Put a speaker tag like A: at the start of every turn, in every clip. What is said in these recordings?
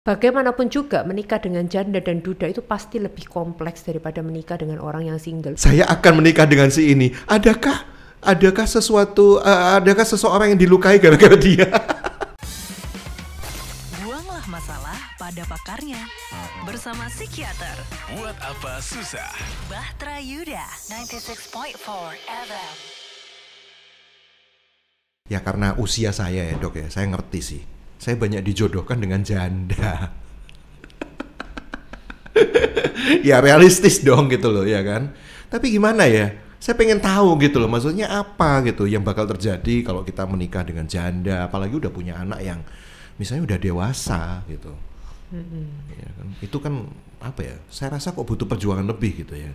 A: Bagaimanapun juga menikah dengan janda dan duda itu pasti lebih kompleks daripada menikah dengan orang yang single.
B: Saya akan menikah dengan si ini. Adakah seseorang yang dilukai gara-gara dia?
C: Buanglah masalah pada pakarnya. Bersama psikiater.
D: Buat apa susah?
C: Bahtera Yuda 96.4 FM.
B: Ya karena usia saya ya dok ya, saya ngerti sih. Saya banyak dijodohkan dengan janda. Ya realistis dong gitu loh ya kan. Tapi gimana ya, saya pengen tahu gitu loh, maksudnya apa gitu yang bakal terjadi kalau kita menikah dengan janda. Apalagi udah punya anak yang misalnya udah dewasa gitu. Ya kan? Itu kan apa ya, saya rasa kok butuh perjuangan lebih gitu ya.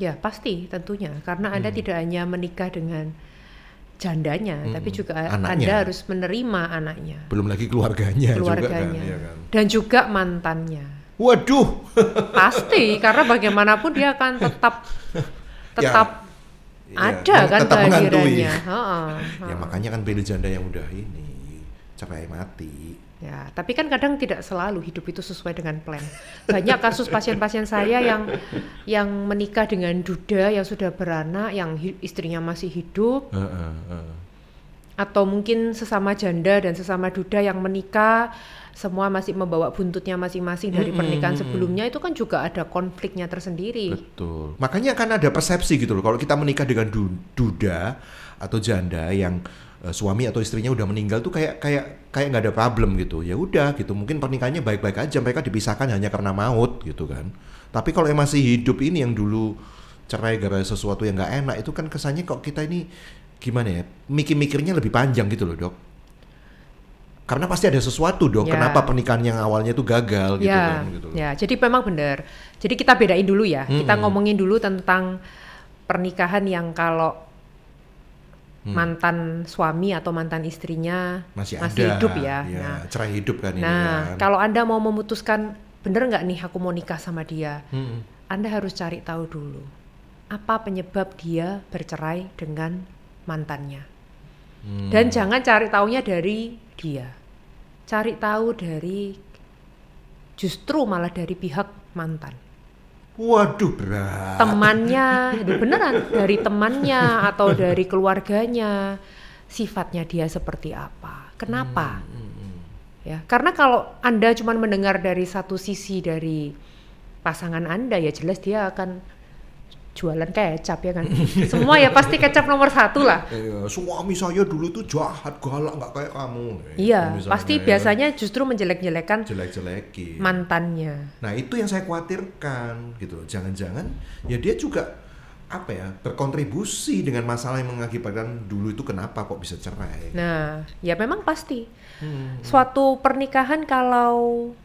A: Ya pasti tentunya, karena Anda tidak hanya menikah dengan jandanya, tapi juga
B: Anaknya.
A: Anda harus menerima anaknya,
B: Belum lagi keluarganya juga kan, ya kan?
A: dan juga mantannya.
B: Waduh.
A: Pasti, karena bagaimanapun dia akan tetap ada
B: yang
A: kan
B: tetap menghantui.
A: kehadirannya.
B: Ya makanya kan pilih janda yang udah ini cerai mati.
A: Ya, tapi kan kadang tidak selalu hidup itu sesuai dengan plan. Banyak kasus pasien-pasien saya yang menikah dengan duda yang sudah beranak, yang istrinya masih hidup, atau mungkin sesama janda dan sesama duda yang menikah, semua masih membawa buntutnya masing-masing dari pernikahan sebelumnya, itu kan juga ada konfliknya tersendiri.
B: Betul. Makanya kan ada persepsi gitu loh, kalau kita menikah dengan duda atau janda yang suami atau istrinya udah meninggal tuh kayak nggak ada problem gitu. Ya udah gitu, mungkin pernikahannya baik-baik aja, mereka dipisahkan hanya karena maut gitu kan. Tapi kalau yang masih hidup ini, yang dulu cerai gara-gara sesuatu yang nggak enak, itu kan kesannya kok kita ini gimana ya, mikirnya lebih panjang gitu loh dok. Karena pasti ada sesuatu dong, kenapa pernikahan yang awalnya tuh gagal gitu kan. Gitu.
A: Ya, jadi memang benar. Jadi kita bedain dulu ya, kita ngomongin dulu tentang pernikahan yang kalau mantan suami atau mantan istrinya masih hidup ya.
B: Nah, cerai hidup kan ini
A: kan. Kalau Anda mau memutuskan bener nggak nih aku mau nikah sama dia, Anda harus cari tahu dulu apa penyebab dia bercerai dengan mantannya. Dan jangan cari taunya dari dia, cari tahu dari justru malah dari pihak mantan.
B: Waduh berat.
A: Temannya, beneran dari temannya atau dari keluarganya, sifatnya dia seperti apa, kenapa? Ya, karena kalau Anda cuma mendengar dari satu sisi dari pasangan Anda, ya jelas dia akan jualan kecap ya kan. Semua ya pasti kecap nomor 1 lah.
B: Suami saya dulu tuh jahat, galak, nggak kayak kamu.
A: Iya, pasti biasanya justru menjelek-jelekin mantannya.
B: Nah itu yang saya khawatirkan gitu. Jangan-jangan ya dia juga apa ya, berkontribusi dengan masalah yang mengakibatkan dulu itu kenapa kok bisa cerai.
A: Nah ya memang pasti suatu pernikahan kalau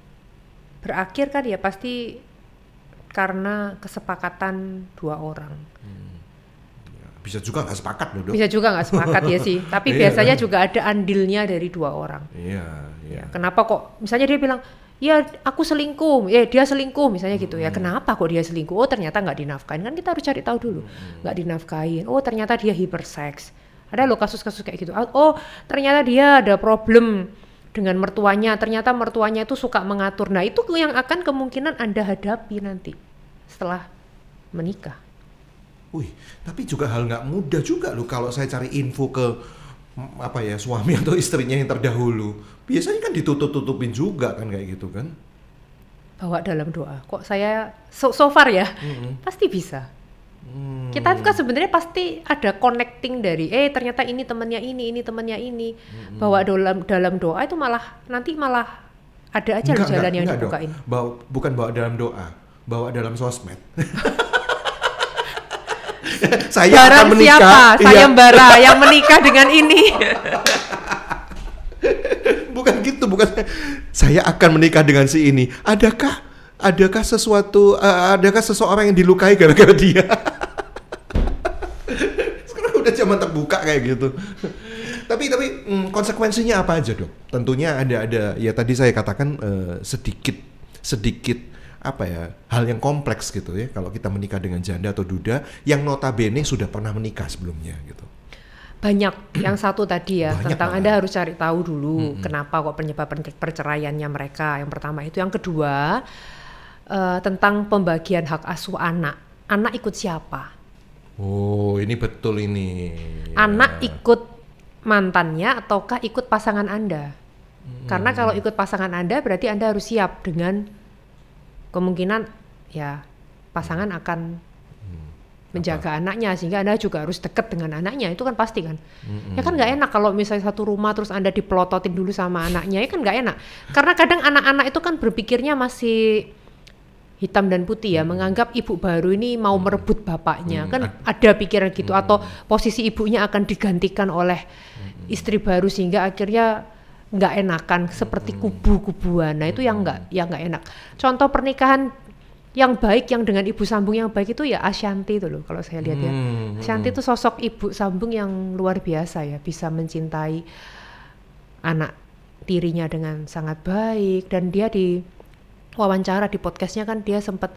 A: berakhir kan ya pasti karena kesepakatan 2 orang.
B: Bisa juga nggak sepakat loh dok.
A: Bisa juga nggak sepakat ya sih. Tapi biasanya juga ada andilnya dari 2 orang.
B: Iya.
A: Kenapa kok? Misalnya dia bilang, ya aku selingkuh, dia selingkuh misalnya gitu ya. Kenapa kok dia selingkuh? Oh ternyata nggak dinafkahin. Kan kita harus cari tahu dulu. Nggak dinafkahin. Oh ternyata dia hyperseks. Ada loh kasus-kasus kayak gitu. Oh ternyata dia ada problem dengan mertuanya, ternyata mertuanya itu suka mengatur. Nah itu yang akan kemungkinan Anda hadapi nanti setelah menikah.
B: Wih, tapi juga hal nggak mudah juga loh kalau saya cari info ke apa ya, suami atau istrinya yang terdahulu. Biasanya kan ditutup-tutupin juga kan kayak gitu kan.
A: Bawa dalam doa. Kok saya so far ya, pasti bisa. Kita kan sebenarnya pasti ada connecting dari ternyata ini temannya ini temannya ini. Bawa dalam doa itu nanti malah ada aja jalan yang dibukain.
B: Bukan bawa dalam doa, bawa dalam sosmed. Saya akan menikah.
A: Siapa? Sayembara yang menikah dengan ini.
B: Bukan gitu, bukan. Saya akan menikah dengan si ini. Adakah seseorang yang dilukai gara-gara dia? Sekarang udah zaman terbuka kayak gitu. Tapi konsekuensinya apa aja dok? Tentunya ada ya tadi saya katakan sedikit apa ya, hal yang kompleks gitu ya kalau kita menikah dengan janda atau duda yang notabene sudah pernah menikah sebelumnya gitu.
A: Banyak. Yang satu tadi ya,
B: Banyak
A: tentang
B: banget.
A: Anda harus cari tahu dulu kenapa kok penyebab perceraiannya mereka. Yang pertama itu. Yang kedua, tentang pembagian hak asuh anak. Anak ikut siapa?
B: Oh, ini betul ini.
A: Anak ikut mantannya ataukah ikut pasangan Anda? Karena kalau ikut pasangan Anda berarti Anda harus siap dengan kemungkinan ya pasangan akan menjaga anaknya, sehingga Anda juga harus dekat dengan anaknya. Itu kan pasti kan. Ya kan nggak enak kalau misalnya satu rumah terus Anda dipelototin dulu sama anaknya, ya kan nggak enak. Karena kadang anak-anak itu kan berpikirnya masih hitam dan putih ya, menganggap ibu baru ini mau merebut bapaknya. Kan ada pikiran gitu, atau posisi ibunya akan digantikan oleh istri baru, sehingga akhirnya nggak enakan seperti kubu-kubuan. Nah itu yang nggak enak. Contoh pernikahan yang baik, yang dengan ibu sambung yang baik itu ya Ashanti itu loh, kalau saya lihat ya. Ashanti itu sosok ibu sambung yang luar biasa ya, bisa mencintai anak tirinya dengan sangat baik. Dan dia di wawancara di podcastnya kan dia sempat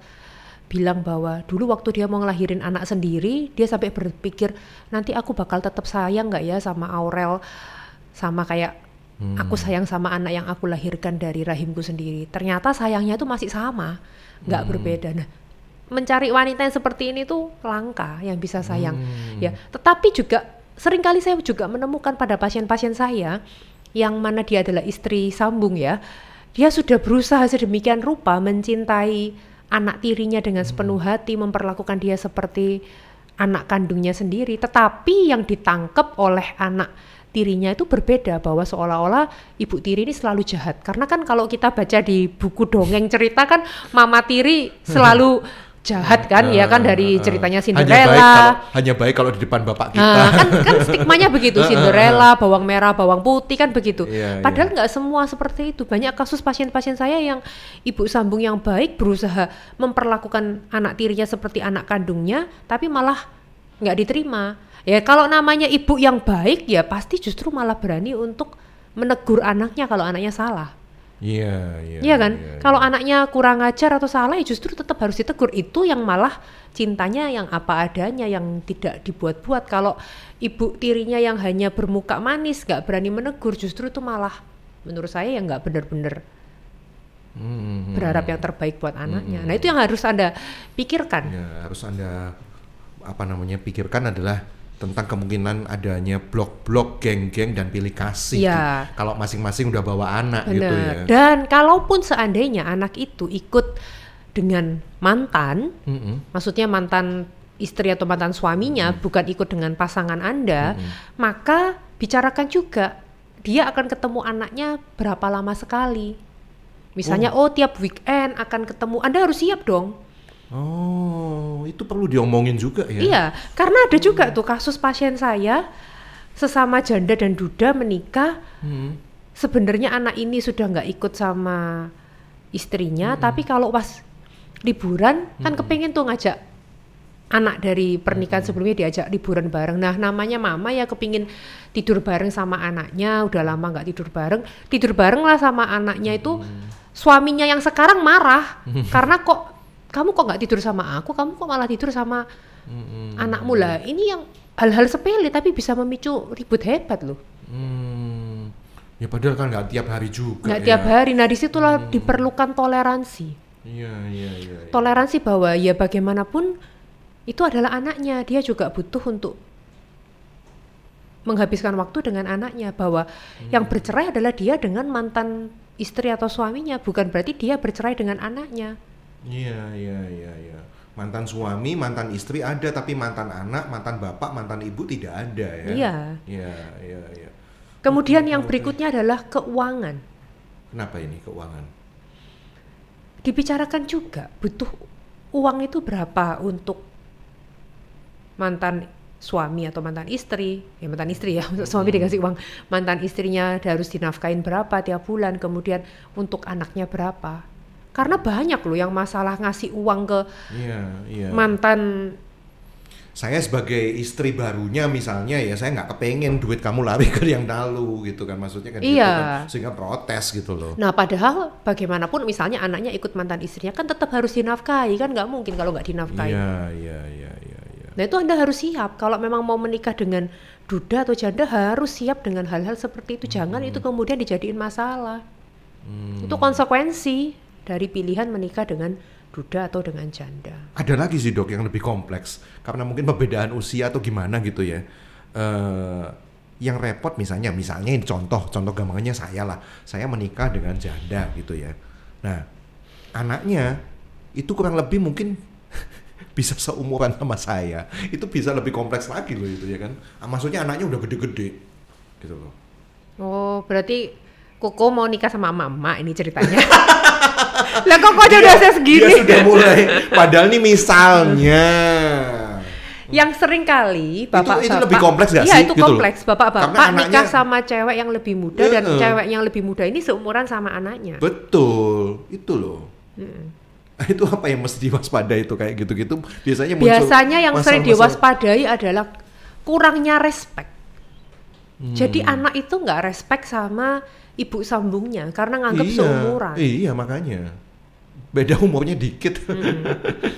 A: bilang bahwa dulu waktu dia mau ngelahirin anak sendiri, dia sampai berpikir nanti aku bakal tetap sayang nggak ya sama Aurel, sama kayak aku sayang sama anak yang aku lahirkan dari rahimku sendiri. Ternyata sayangnya itu masih sama, nggak berbeda. Nah, mencari wanita yang seperti ini tuh langka yang bisa sayang. Ya, tetapi juga seringkali saya juga menemukan pada pasien-pasien saya yang mana dia adalah istri sambung ya, dia sudah berusaha sedemikian rupa mencintai anak tirinya dengan sepenuh hati, memperlakukan dia seperti anak kandungnya sendiri, tetapi yang ditangkap oleh anak tirinya itu berbeda, bahwa seolah-olah ibu tiri ini selalu jahat. Karena kan kalau kita baca di buku dongeng cerita kan mama tiri selalu jahat kan, ya kan, dari ceritanya Cinderella.
B: Hanya baik kalau di depan bapak kita.
A: Kan stigmanya begitu, Cinderella, bawang merah, bawang putih kan begitu. Padahal nggak semua seperti itu. Banyak kasus pasien-pasien saya yang ibu sambung yang baik berusaha memperlakukan anak tirinya seperti anak kandungnya, tapi malah nggak diterima. Ya kalau namanya ibu yang baik ya pasti justru malah berani untuk menegur anaknya kalau anaknya salah. Iya kan? Kalau anaknya kurang ajar atau salah ya justru tetap harus ditegur. Itu yang malah cintanya yang apa adanya, yang tidak dibuat-buat. Kalau ibu tirinya yang hanya bermuka manis, gak berani menegur, justru itu malah menurut saya yang gak benar-benar berharap yang terbaik buat anaknya. Nah itu yang harus Anda pikirkan.
B: Ya, harus Anda pikirkan adalah tentang kemungkinan adanya blok-blok, geng-geng, dan pilih kasih.
A: Ya.
B: Kalau masing-masing udah bawa anak.
A: Bener.
B: Gitu ya.
A: Dan kalaupun seandainya anak itu ikut dengan mantan, maksudnya mantan istri atau mantan suaminya, bukan ikut dengan pasangan Anda, maka bicarakan juga dia akan ketemu anaknya berapa lama sekali. Misalnya, tiap weekend akan ketemu, Anda harus siap dong.
B: Oh, itu perlu diomongin juga ya?
A: Iya, karena ada juga tuh kasus pasien saya, sesama janda dan duda menikah, sebenarnya anak ini sudah nggak ikut sama istrinya, tapi kalau pas liburan kan kepengen tuh ngajak anak dari pernikahan sebelumnya, diajak liburan bareng. Nah namanya mama ya kepingin tidur bareng sama anaknya, udah lama nggak tidur bareng lah sama anaknya. Itu suaminya yang sekarang marah karena kamu kok nggak tidur sama aku, kamu kok malah tidur sama anakmu lah. Ini yang hal-hal sepele tapi bisa memicu ribut hebat loh.
B: Ya padahal kan nggak tiap hari juga.
A: Nggak tiap hari. Nah disitulah diperlukan toleransi.
B: Iya.
A: Toleransi bahwa ya bagaimanapun itu adalah anaknya, dia juga butuh untuk menghabiskan waktu dengan anaknya. Bahwa yang bercerai adalah dia dengan mantan istri atau suaminya, bukan berarti dia bercerai dengan anaknya. Iya.
B: Mantan suami, mantan istri ada, tapi mantan anak, mantan bapak, mantan ibu tidak ada ya. Iya.
A: Kemudian yang berikutnya adalah keuangan.
B: Kenapa ini keuangan?
A: Dibicarakan juga, butuh uang itu berapa untuk mantan suami atau mantan istri ya, suami dikasih uang, mantan istrinya harus dinafkain berapa tiap bulan, kemudian untuk anaknya berapa. Karena banyak loh yang masalah ngasih uang ke mantan.
B: Saya sebagai istri barunya misalnya ya, saya nggak kepengen duit kamu lari ke yang lalu gitu kan, maksudnya kan gitu kan, sehingga protes gitu loh.
A: Nah padahal bagaimanapun misalnya anaknya ikut mantan istrinya kan tetap harus dinafkahi, kan nggak mungkin kalau nggak dinafkahi.
B: Iya.
A: Nah itu Anda harus siap kalau memang mau menikah dengan duda atau janda harus siap dengan hal-hal seperti itu. Jangan itu kemudian dijadiin masalah. Itu konsekuensi dari pilihan menikah dengan duda atau dengan janda.
B: Ada lagi sih dok yang lebih kompleks karena mungkin perbedaan usia atau gimana gitu ya. Yang repot misalnya ini contoh gampangnya saya menikah dengan janda gitu ya. Nah anaknya itu kurang lebih mungkin bisa seumuran sama saya. Itu bisa lebih kompleks lagi loh itu ya kan. Maksudnya anaknya udah gede-gede gitu loh.
A: Oh berarti Koko mau nikah sama emak-emak ini ceritanya. Lah Koko aja udah segini.
B: Dia sudah mulai. Padahal nih misalnya.
A: Yang sering kali bapak-bapak.
B: Itu lebih kompleks gak sih?
A: Iya itu
B: gitu
A: kompleks. Bapak-bapak nikah
B: anaknya,
A: sama cewek yang lebih muda dan cewek yang lebih muda ini seumuran sama anaknya.
B: Betul. Itu loh. Itu apa yang mesti diwaspadai itu kayak gitu-gitu.
A: Biasanya yang sering diwaspadai adalah kurangnya respect. Jadi anak itu nggak respect sama ibu sambungnya karena nganggap seumuran.
B: Iya makanya beda umurnya dikit.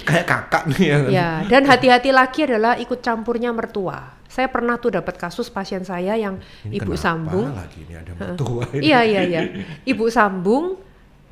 B: Kayak kakak nih ya.
A: Ya dan hati-hati lagi adalah ikut campurnya mertua. Saya pernah tuh dapat kasus pasien saya yang
B: ini
A: ibu sambung.
B: Lagi ini ada mertua ini.
A: Iya. Ibu sambung.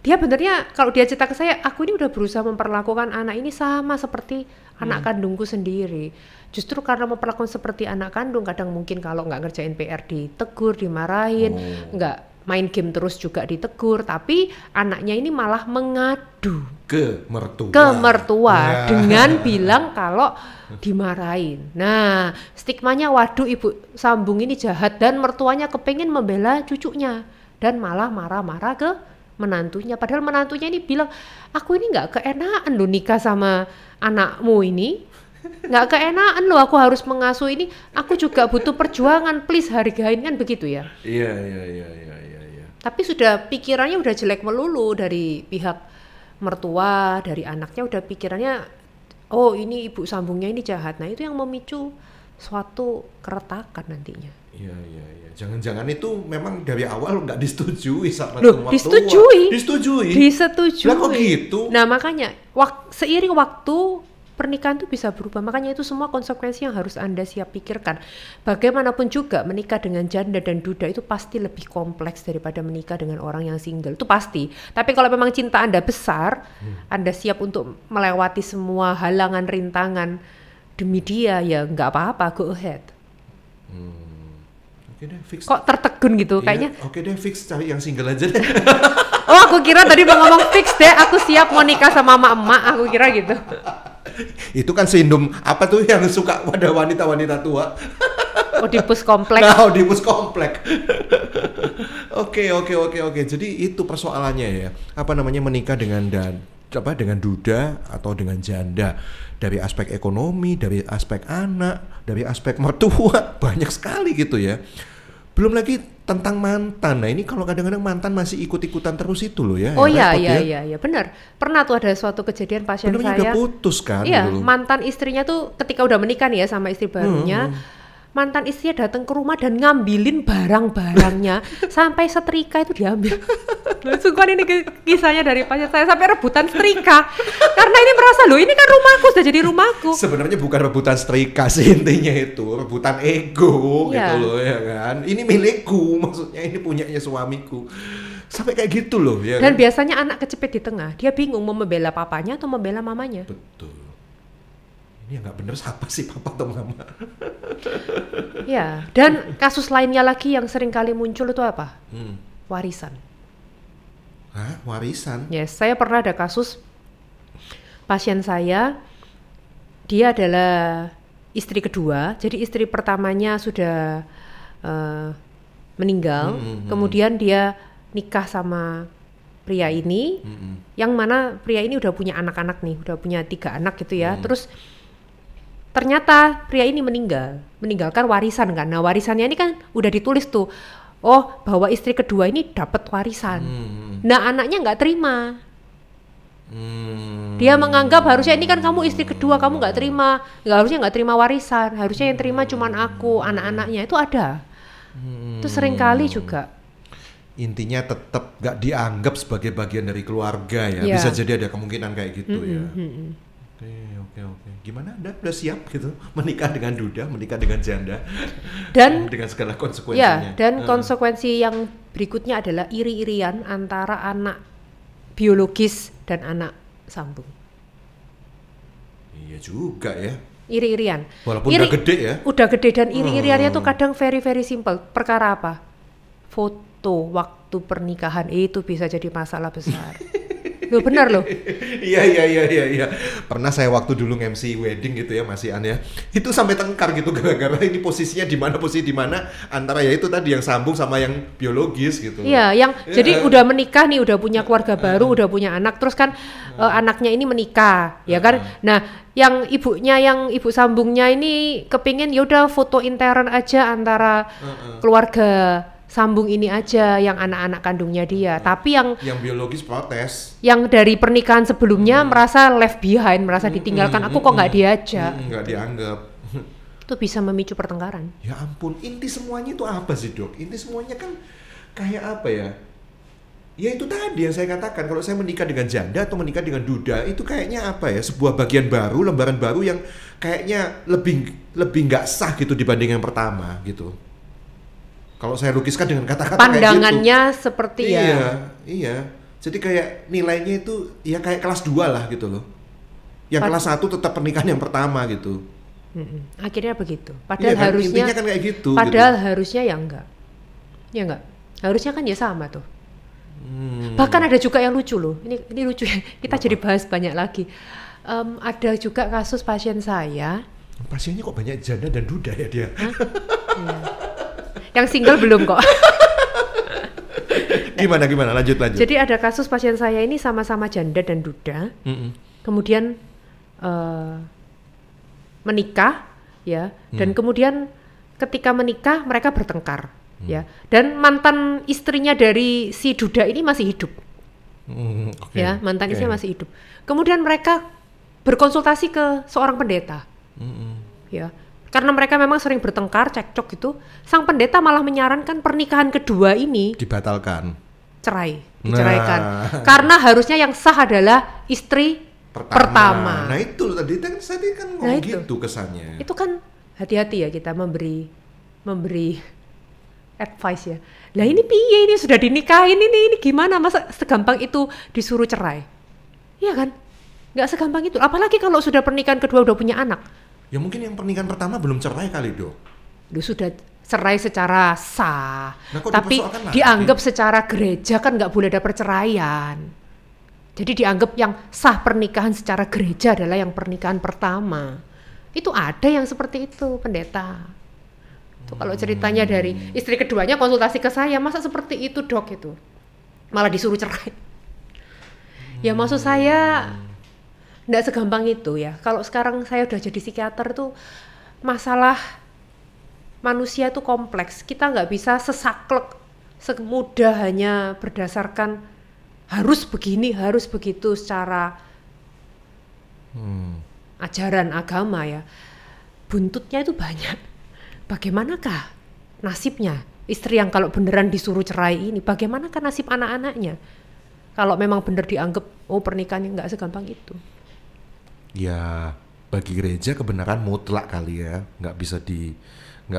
A: Dia benernya kalau dia cerita ke saya, aku ini udah berusaha memperlakukan anak ini sama seperti anak kandungku sendiri. Justru karena memperlakukan seperti anak kandung, kadang mungkin kalau nggak ngerjain PR ditegur, dimarahin, nggak main game terus juga ditegur. Tapi anaknya ini malah mengadu
B: ke mertua
A: dengan bilang kalau dimarahin. Nah, stigmanya waduh ibu sambung ini jahat dan mertuanya kepengen membela cucunya dan malah marah-marah ke menantunya. Padahal menantunya ini bilang, aku ini nggak keenaan loh nikah sama anakmu ini. Nggak keenaan loh aku harus mengasuh ini. Aku juga butuh perjuangan, please hargain, kan begitu ya.
B: Iya.
A: Tapi sudah pikirannya udah jelek melulu dari pihak mertua, dari anaknya udah pikirannya, oh ini ibu sambungnya ini jahat. Nah itu yang memicu suatu keretakan nantinya.
B: Iya. Jangan-jangan itu memang dari awal nggak disetujui sama
A: loh, disetujui.
B: Lah kok gitu?
A: Nah makanya seiring waktu pernikahan itu bisa berubah. Makanya itu semua konsekuensi yang harus Anda siap pikirkan. Bagaimanapun juga menikah dengan janda dan duda itu pasti lebih kompleks daripada menikah dengan orang yang single. Itu pasti. Tapi kalau memang cinta Anda besar, Anda siap untuk melewati semua halangan, rintangan demi dia, ya nggak apa-apa, go ahead.
B: Oke deh, fix.
A: Kok tertegun gitu kayaknya?
B: Oke deh, fix cari yang single aja deh.
A: Oh aku kira tadi mau ngomong fix deh, aku siap mau nikah sama emak-emak, aku kira gitu.
B: Itu kan sindrom apa tuh yang suka pada wanita-wanita tua?
A: Oedipus kompleks.
B: Nah, Oedipus kompleks. Oke. Jadi itu persoalannya ya. Apa namanya menikah dengan duda atau dengan janda. Dari aspek ekonomi, dari aspek anak, dari aspek mertua, banyak sekali gitu ya. Belum lagi tentang mantan. Nah ini kalau kadang-kadang mantan masih ikut-ikutan terus itu loh ya.
A: Oh iya, benar. Pernah tuh ada suatu kejadian pasien saya.
B: Udah putus kan?
A: Iya,
B: gitu.
A: mantan istrinya tuh ketika udah menikah nih ya sama istri barunya. Mantan istrinya datang ke rumah dan ngambilin barang-barangnya sampai setrika itu diambil. Sungguh ini kisahnya dari pasien saya, sampai rebutan setrika karena ini merasa loh ini kan rumahku, sudah jadi rumahku.
B: Sebenarnya bukan rebutan setrika sih intinya, itu rebutan ego gitu loh ya kan. Ini milikku, maksudnya ini punyanya suamiku. Sampai kayak gitu loh ya.
A: Dan
B: kan?
A: biasanya anak kecepet di tengah, dia bingung mau membela papanya atau membela mamanya.
B: Betul. Ini yang nggak bener siapa sih, papa atau mama?
A: Ya, dan kasus lainnya lagi yang sering kali muncul itu apa? Warisan.
B: Hah? Warisan?
A: Yes, saya pernah ada kasus pasien saya, dia adalah istri kedua, jadi istri pertamanya sudah meninggal, kemudian dia nikah sama pria ini, yang mana pria ini udah punya anak-anak nih, udah punya 3 anak gitu ya, terus ternyata pria ini meninggalkan warisan kan. Nah warisannya ini kan udah ditulis tuh, oh bahwa istri kedua ini dapat warisan. Nah anaknya nggak terima. Dia menganggap harusnya ini kan kamu istri kedua, kamu nggak terima warisan. Harusnya yang terima cuman aku, anak-anaknya itu ada. Itu sering kali juga.
B: Intinya tetap nggak dianggap sebagai bagian dari keluarga ya. Bisa jadi ada kemungkinan kayak gitu ya. Oke. Gimana Anda udah siap gitu menikah dengan duda, menikah dengan janda,
A: Dan
B: dengan segala konsekuensinya?
A: ya, dan konsekuensi yang berikutnya adalah iri-irian antara anak biologis dan anak sambung.
B: Iya juga ya.
A: Iri-irian.
B: Walaupun udah gede ya.
A: Udah gede dan iri-iriannya tuh kadang very simple. Perkara apa? Foto waktu pernikahan itu bisa jadi masalah besar. Loh benar loh.
B: Iya. Pernah saya waktu dulu MC wedding gitu ya, Mas Ian ya. Itu sampai tengkar gitu gara-gara ini posisi di mana antara ya itu tadi yang sambung sama yang biologis gitu.
A: Iya, jadi udah menikah nih, udah punya keluarga baru, udah punya anak, terus kan anaknya ini menikah, ya kan? Nah, yang ibu sambungnya ini kepingin ya udah foto intern aja antara keluarga sambung ini aja yang anak-anak kandungnya dia, tapi yang
B: biologis protes,
A: yang dari pernikahan sebelumnya merasa left behind, merasa ditinggalkan, aku kok nggak diajak,
B: nggak dianggap,
A: itu bisa memicu pertengkaran.
B: Ya ampun, inti semuanya itu apa sih Dok? Inti semuanya kan kayak apa ya? Ya itu tadi yang saya katakan, kalau saya menikah dengan janda atau menikah dengan duda itu kayaknya apa ya? Sebuah bagian baru, lembaran baru yang kayaknya lebih nggak sah gitu dibanding yang pertama gitu. Kalau saya lukiskan dengan kata-kata
A: pandangannya
B: kayak gitu,
A: seperti
B: iya. Jadi kayak nilainya itu ya kayak kelas 2 lah gitu loh. Yang kelas 1 tetap pernikahan yang pertama gitu.
A: Akhirnya begitu. Padahal
B: kan,
A: harusnya
B: intinya kan kayak gitu.
A: Padahal harusnya ya enggak. Ya enggak. Harusnya kan ya sama tuh. Bahkan ada juga yang lucu loh. Ini lucu ya. Kita jadi bahas banyak lagi. Ada juga kasus pasien saya.
B: Pasiennya kok banyak janda dan duda ya dia?
A: Iya. Yang single belum kok.
B: Gimana lanjut.
A: Jadi ada kasus pasien saya ini sama-sama janda dan duda, kemudian menikah, ya, dan kemudian ketika menikah mereka bertengkar, ya, dan mantan istrinya dari si duda ini masih hidup, ya, mantan istrinya masih hidup. Kemudian mereka berkonsultasi ke seorang pendeta, ya. Karena mereka memang sering bertengkar, cekcok gitu, sang pendeta malah menyarankan pernikahan kedua ini diceraikan. Karena harusnya yang sah adalah istri pertama.
B: Nah itu tadi kan ngomong gitu kesannya.
A: Itu kan hati-hati ya kita memberi advice ya. Lah ini piye, ini sudah dinikahin, ini gimana, masa segampang itu disuruh cerai? Iya kan? Nggak segampang itu. Apalagi kalau sudah pernikahan kedua udah punya anak.
B: Ya mungkin yang pernikahan pertama belum cerai kali Dok.
A: Lu sudah cerai secara sah, tapi dianggap secara gereja kan nggak boleh ada perceraian. Jadi dianggap yang sah pernikahan secara gereja adalah yang pernikahan pertama. Itu ada yang seperti itu, pendeta. Itu kalau ceritanya dari istri keduanya konsultasi ke saya, masa seperti itu Dok itu? Malah disuruh cerai. Ya maksud saya nggak segampang itu ya. Kalau sekarang saya udah jadi psikiater tuh, masalah manusia itu kompleks. Kita nggak bisa sesaklek, semudah hanya berdasarkan harus begini, harus begitu secara ajaran agama ya. Buntutnya itu banyak. Bagaimanakah nasibnya istri yang kalau beneran disuruh cerai ini? Bagaimanakah nasib anak-anaknya? Kalau memang bener dianggap pernikahan nggak segampang itu.
B: Ya bagi gereja kebenaran mutlak kali ya, nggak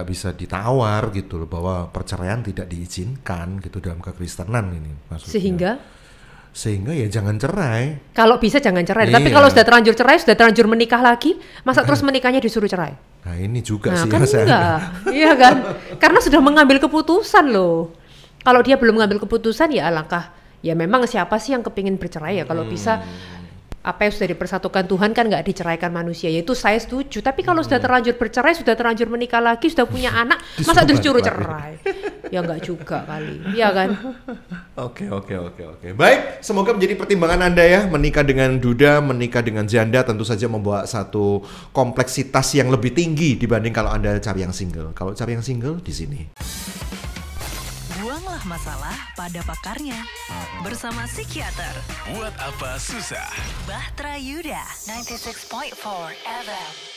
B: bisa ditawar gitu loh, bahwa perceraian tidak diizinkan gitu dalam kekristenan ini maksudnya. Sehingga ya jangan cerai. Kalau bisa jangan cerai, tapi kalau sudah terlanjur cerai, sudah terlanjur menikah lagi, masa terus menikahnya disuruh cerai? Nah ini juga sih kan enggak. Iya kan? Karena sudah mengambil keputusan loh. Kalau dia belum mengambil keputusan ya alangkah, ya memang siapa sih yang kepingin bercerai ya, kalau bisa apa yang sudah dipersatukan Tuhan kan nggak diceraikan manusia, yaitu saya setuju. Tapi kalau sudah terlanjur bercerai, sudah terlanjur menikah lagi, sudah punya anak, masa disuruh cerai? Ya nggak juga kali, ya kan? Oke. Baik, semoga menjadi pertimbangan Anda ya, menikah dengan duda, menikah dengan janda tentu saja membawa satu kompleksitas yang lebih tinggi dibanding kalau Anda cari yang single. Kalau cari yang single di sini.
C: Buanglah masalah pada pakarnya. Bersama psikiater.
D: Buat apa susah?
C: Bahtera Yuda 96.4 FM.